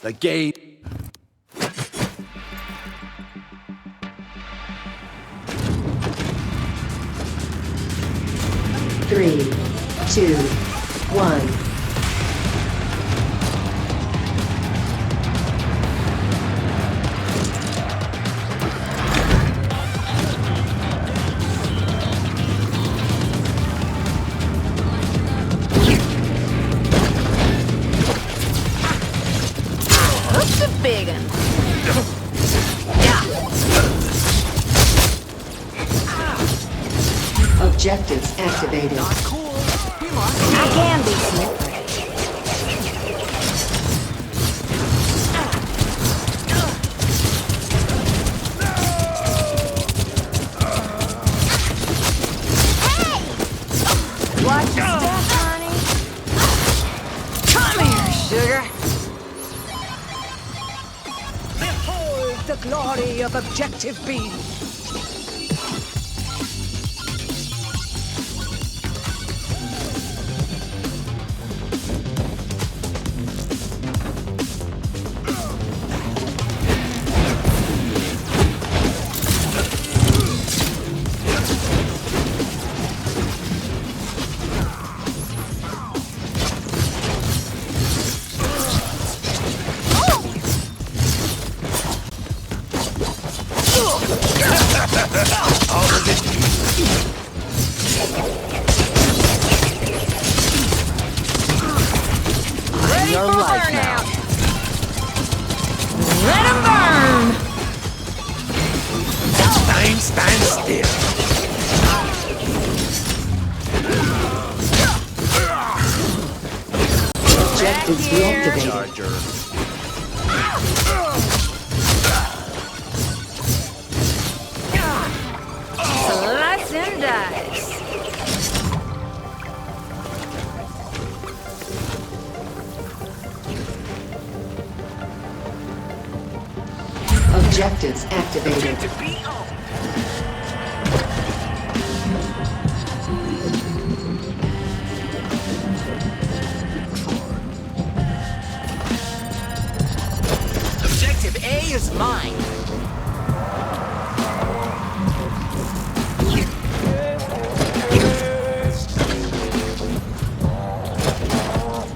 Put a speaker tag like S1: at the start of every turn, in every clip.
S1: The game.
S2: Three, two, one.
S3: That's a big one.
S2: Objectives activated.
S3: I can be slippery. Hey! Watch your step, honey. Come here, sugar.
S4: Behold the glory of Objective B.
S3: Ready for burnout. Let 'em burn.
S1: Time stand still.
S2: Objectives deactivated.
S1: Charger.
S3: Slice and dice.
S2: Objectives activated.
S5: Objective A is mine.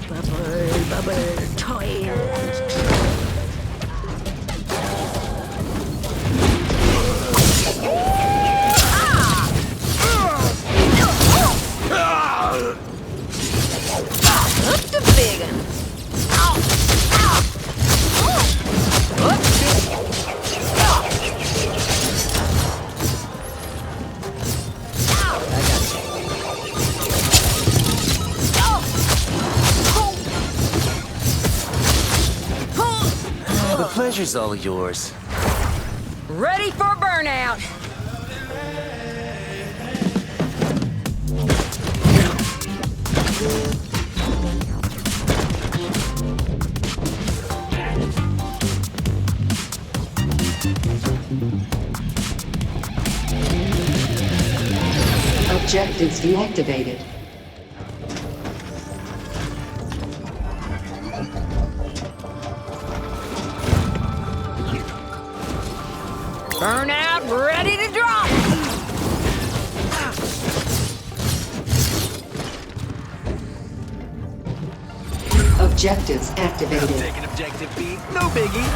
S3: Bubble, bubble, toy. Up the big one.
S5: The pleasure's all yours.
S3: Ready for burnout.
S2: Objectives deactivated.
S3: Burnout ready to drop.
S2: Objectives activated.
S5: Taking objective B, no biggie.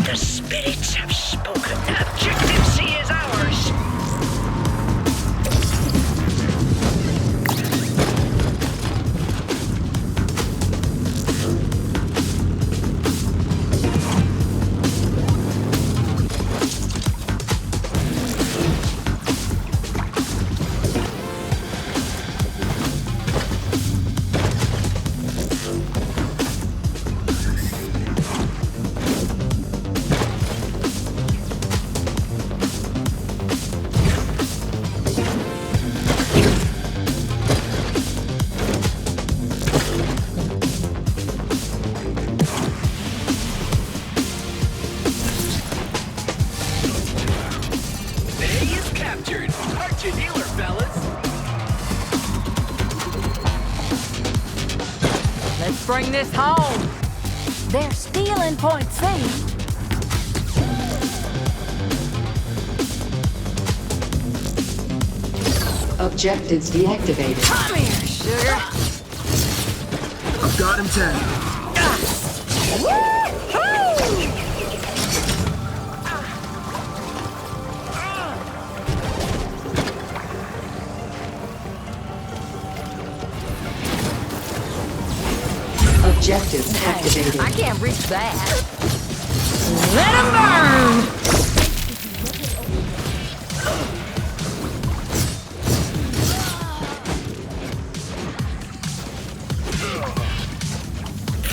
S4: The spirits have spoken. Objective C is ours.
S3: Let's bring this home. They're stealing point C.
S2: Objectives deactivated.
S3: Come here, sugar.
S5: I've got him tagged.
S2: Objectives activated.
S3: I can't reach that. Let 'em burn!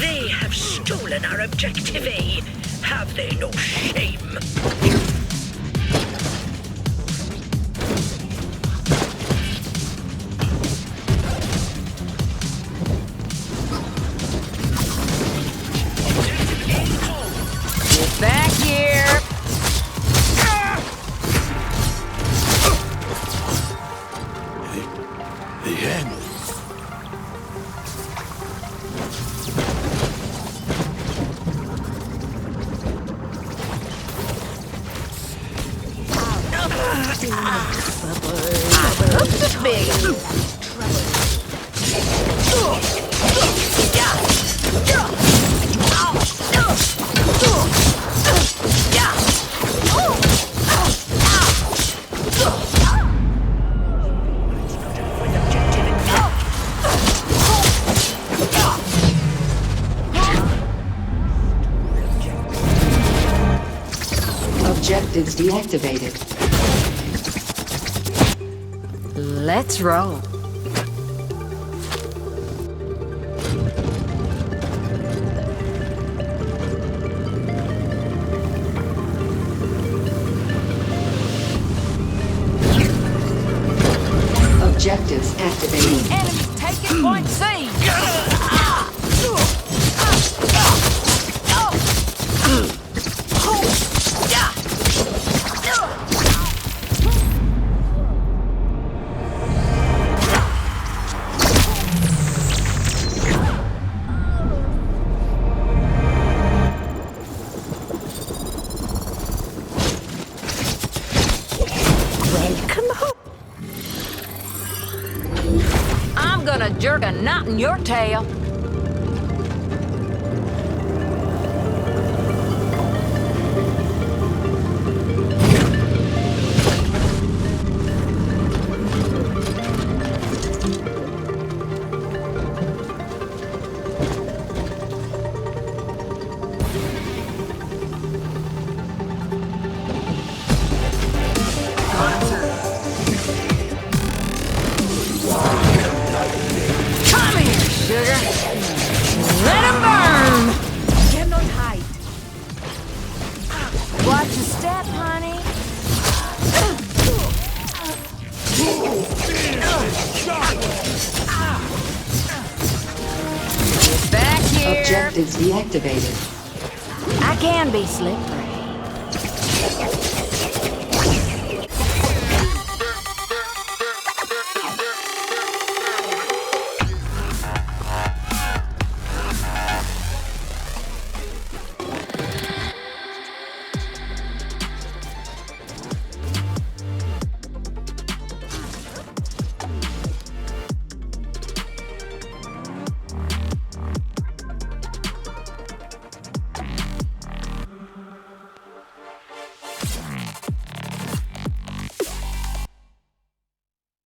S4: They have stolen our objective A. Have they no shame?
S3: Get back here!
S1: The end.
S3: Look the big.
S2: Objectives deactivated.
S3: Let's roll.
S2: Objectives activated.
S3: Enemies taking point C. I'm gonna jerk a knot in your tail. Come here, sugar. Let 'em burn. Cannot hide. Watch your step, honey. Get back here.
S2: Objectives deactivated.
S3: I can be slippery.